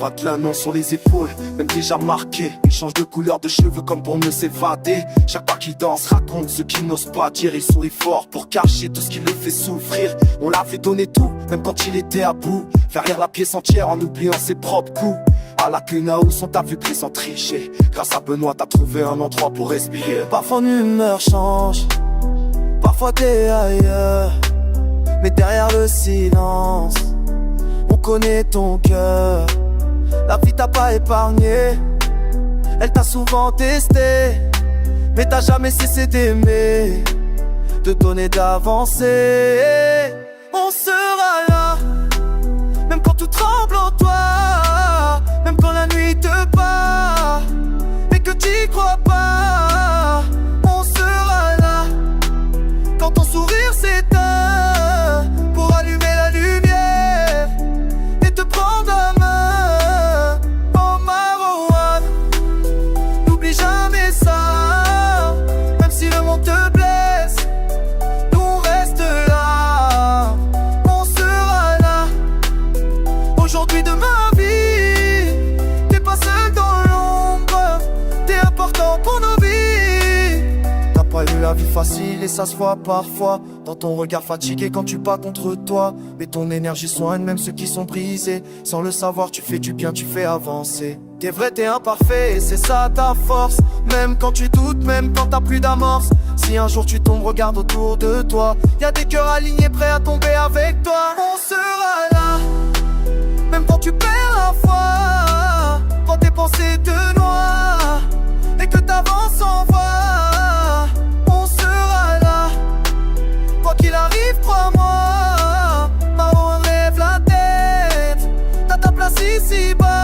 gratte l'un nom sur les épaules, même déjà marqué. Il change de couleur de cheveux comme pour ne s'évader. Chaque pas qu'il danse raconte ce qu'il n'ose pas dire. Il sourit fort pour cacher tout ce qui le fait souffrir. On l'avait donné tout, même quand il était à bout. Faire rire la pièce entière en oubliant ses propres coups. À la Cunaus, on t'a vu pris sans tricher. Grâce à Benoît, t'as trouvé un endroit pour respirer. Parfois ton humeur change, parfois t'es ailleurs, mais derrière le silence, on connaît ton cœur. La vie t'a pas épargné, elle t'a souvent testé, mais t'as jamais cessé d'aimer, de donner, d'avancer. On sera là, même quand tout tremble en toi, même quand la nuit te bat et que t'y crois pas. On sera là quand ton sourire s'éteint pour allumer la lumière et te prendre la main. Oh Marouane, n'oublie jamais ça. Même si le monde te blesse, nous on reste là. On sera là aujourd'hui, demain. Pour nos vies, t'as pas eu la vie facile et ça se voit parfois dans ton regard fatigué quand tu bats contre toi. Mais ton énergie soigne même ceux qui sont brisés. Sans le savoir, tu fais du bien, tu fais avancer. T'es vrai, t'es imparfait et c'est ça ta force. Même quand tu doutes, même quand t'as plus d'amorce. Si un jour tu tombes, regarde autour de toi. Y'a des cœurs alignés prêts à tomber avec toi. On sera là, même quand tu perds la foi, quand tes pensées te noient et que t'avances en voie. On sera là, quoi qu'il arrive, crois-moi. Mao, rêve la tête, t'as ta place ici-bas.